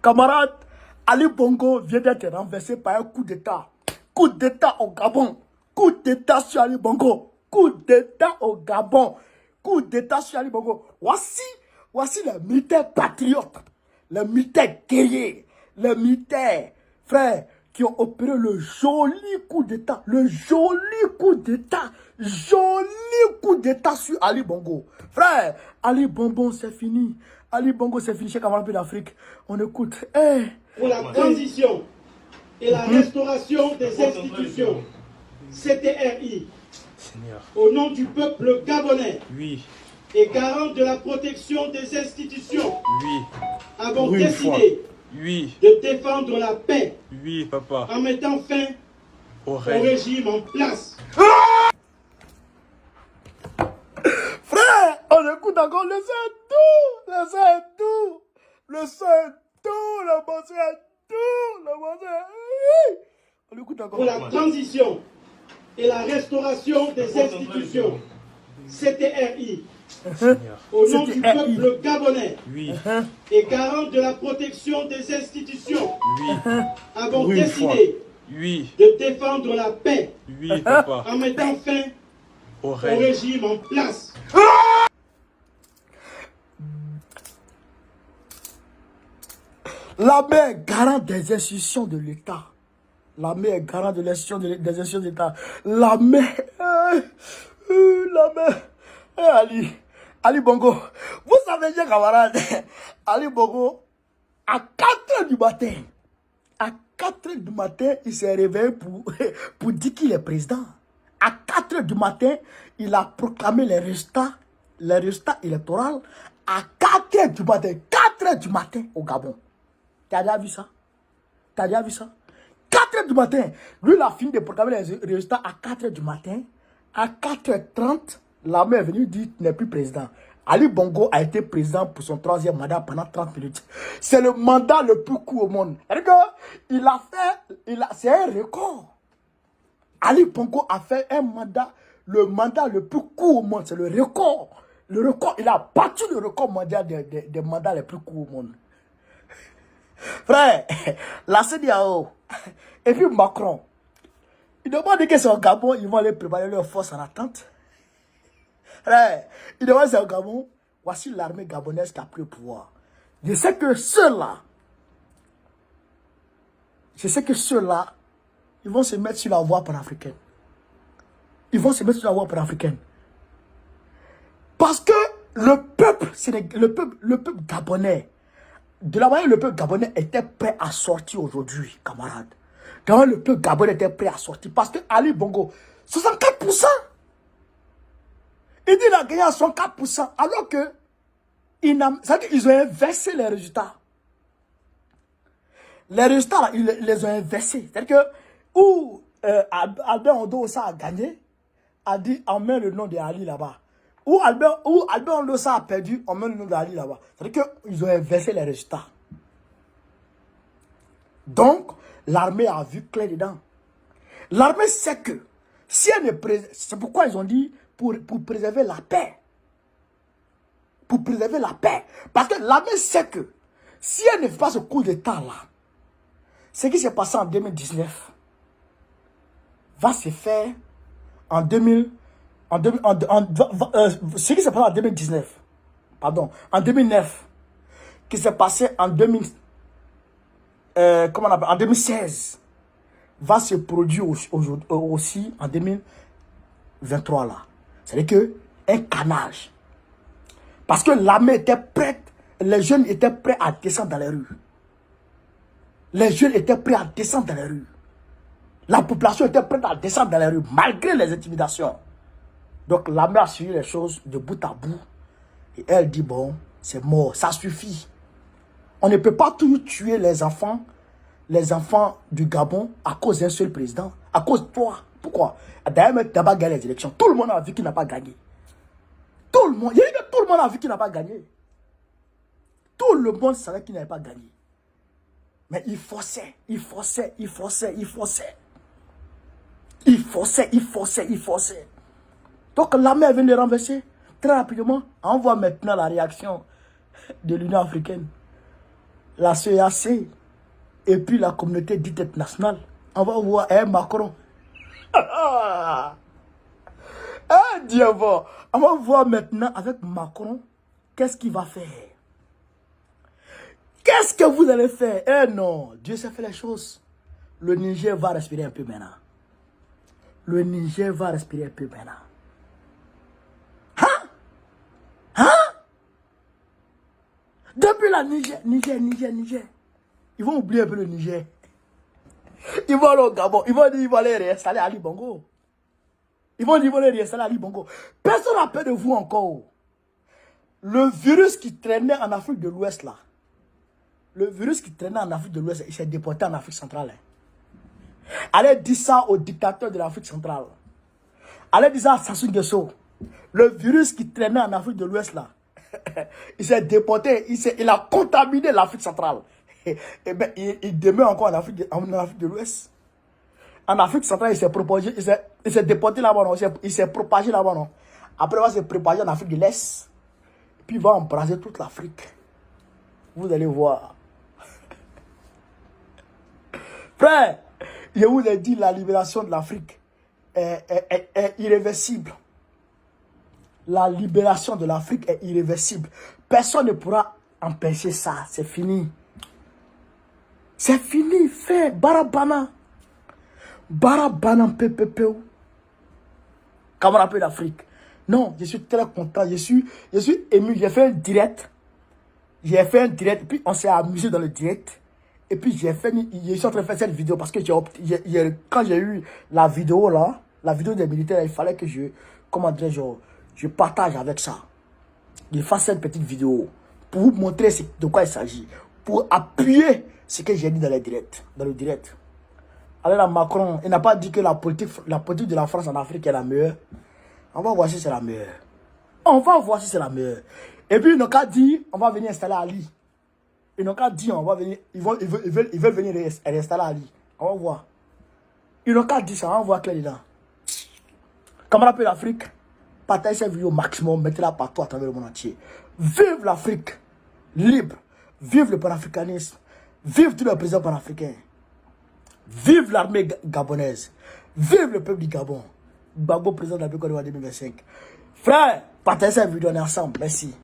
Camarade, Ali Bongo vient d'être renversé par un coup d'État. Coup d'État au Gabon. Coup d'État sur Ali Bongo. Coup d'État au Gabon. Coup d'État sur Ali Bongo. Voici les militaires patriotes, les militaires guerriers, les militaires, frères, qui ont opéré le joli coup d'État. Le joli coup d'État. Joli coup d'État sur Ali Bongo. Frère, Ali Bongo, c'est fini. Ali Bongo, c'est fini chez Camarade d'Afrique. On écoute. Pour la transition et la restauration des institutions, CTRI, Seigneur. au nom du peuple gabonais, Oui, et garant de la protection des institutions, oui, avons Oui, décidé oui, de défendre la paix oui, papa. en mettant fin Au au règne. régime en place. Frère, on écoute encore le tout. Le tout. Le tout. Le bon tout. Le bon on écoute encore. Pour la transition et la restauration des institutions, CTRI, Seigneur. au nom du CTRI. peuple gabonais, Oui, et garant de la protection des institutions, oui, avons Oui, décidé oui, de défendre la paix oui, papa. en mettant fin Au au règne. régime en place. L'armée est garant des institutions de l'État. L'armée est garant des institutions de l'État. L'armée. L'armée. Ali Bongo. Vous savez bien, camarade. Ali Bongo, à 4 h du matin. À 4 h du matin, il s'est réveillé pour dire qu'il est président. À 4 h du matin, il a proclamé les résultats électoraux. À 4 h du matin. 4 h du matin au Gabon. T'as déjà vu ça? T'as déjà vu ça? 4 h du matin. Lui, il a fini de proclamer les résultats à 4 h du matin. À 4 h 30, l'armée est venue dire qu'il n'est plus président. Ali Bongo a été président pour son 3e mandat pendant 30 minutes. C'est le mandat le plus court au monde. C'est un record. Ali Bongo a fait le mandat le plus court au monde. C'est le record. Le record, il a battu le record mondial des mandats les plus courts au monde. Frère, la CEDEAO et puis Macron, ils demandent que c'est au Gabon, ils vont aller préparer leurs forces en attente. Frère, ils demandent que c'est au Gabon, voici l'armée gabonaise qui a pris le pouvoir. Je sais que ceux-là, ils vont se mettre sur la voie panafricaine. Ils vont se mettre sur la voie panafricaine. Parce que le peuple gabonais, de la manière le peuple gabonais était prêt à sortir aujourd'hui, camarades. Quand le peuple gabonais était prêt à sortir. Parce que Ali Bongo, 64%. Il dit qu'il a gagné à 64%. Alors que, ils ont inversé les résultats. Les résultats, là, ils les ont inversés. C'est-à-dire que, où Albert Ondosa a gagné, a dit, on met le nom de Ali là-bas. Où Albert Ondosa a perdu, on met le nom d'Ali là-bas. C'est-à-dire qu'ils ont inversé les résultats. Donc, l'armée a vu clair dedans. L'armée sait que, si elle ne c'est pourquoi ils ont dit, pour préserver la paix. Pour préserver la paix. Parce que l'armée sait que, si elle ne fait pas ce coup d'état-là, ce qui s'est passé en 2019 va se faire en 2000. Ce qui s'est passé en 2019, pardon, en 2009, qui s'est passé en 2016, va se produire aussi en 2023 là. C'est-à-dire que un carnage. Parce que l'armée était prête, les jeunes étaient prêts à descendre dans les rues. Les jeunes étaient prêts à descendre dans les rues. La population était prête à descendre dans les rues, malgré les intimidations. Donc l'armée a suivi les choses de bout à bout. Et elle dit, bon, c'est mort, ça suffit. On ne peut pas tout tuer les enfants du Gabon à cause d'un seul président. À cause de toi. Pourquoi? D'ailleurs, tu n'as pas gagné les élections. Tout le monde a vu qu'il n'a pas gagné. Tout le monde a vu qu'il n'a pas gagné. Tout le monde savait qu'il n'avait pas gagné. Mais il forçait. Donc l'armée vient de renverser très rapidement. On voit maintenant la réaction de l'Union africaine. la CAC et puis la communauté dite internationale. On va voir Macron. Diable. On va voir maintenant avec Macron qu'est-ce qu'il va faire. Qu'est-ce que vous allez faire? Eh non, Dieu sait faire les choses. Le Niger va respirer un peu maintenant. Le Niger va respirer un peu maintenant. Depuis la Niger. Ils vont oublier un peu le Niger. Ils vont aller au Gabon. Ils vont dire qu'ils vont aller réinstaller Ali Bongo. Ils vont dire qu'ils vont aller réinstaller Ali Bongo. Personne n'a peur de vous encore. Le virus qui traînait en Afrique de l'Ouest là. Le virus qui traînait en Afrique de l'Ouest, il s'est déporté en Afrique centrale. Allez dire ça au dictateur de l'Afrique centrale. Allez dire ça à Sassou Nguesso. Le virus qui traînait en Afrique de l'Ouest là. Il s'est déporté, il a contaminé l'Afrique centrale. Et bien, il demeure encore en Afrique de l'Ouest. En Afrique centrale, il s'est propagé, il s'est déporté là-bas, non? Il s'est propagé là-bas, non? Après, il va se propager en Afrique de l'Est. Puis il va embraser toute l'Afrique. Vous allez voir. Frère, je vous ai dit, la libération de l'Afrique est irréversible. La libération de l'Afrique est irréversible. Personne ne pourra empêcher ça. C'est fini. C'est fini. Fait. Barabana. Barabana PPP. Camarade d'Afrique. Non, je suis très content. Je suis ému. J'ai fait un direct. Puis on s'est amusé dans le direct. Et puis je suis en train de faire cette vidéo parce que quand j'ai eu la vidéo là, la vidéo des militaires, il fallait que je partage avec ça. Je fasse cette petite vidéo pour vous montrer de quoi il s'agit. Pour appuyer ce que j'ai dit dans le direct. Alors là, Macron, il n'a pas dit que la politique de la France en Afrique est la meilleure. On va voir si c'est la meilleure. Et puis, ils n'ont qu'à dire, on va venir installer Ali. Ils n'ont qu'à dire, on va venir, ils veulent venir réinstaller Ali. On va voir. Ils n'ont qu'à dire ça, on va voir clair dedans. Camarades d'Afrique, partagez cette vidéo au maximum, mettez-la partout à travers le monde entier. Vive l'Afrique libre. Vive le panafricanisme. Vive tous les présidents panafricains. Vive l'armée gabonaise. Vive le peuple du Gabon. Gbagbo, président de la Côte d'Ivoire 2025. Frère, partagez cette vidéo, on est ensemble. Merci.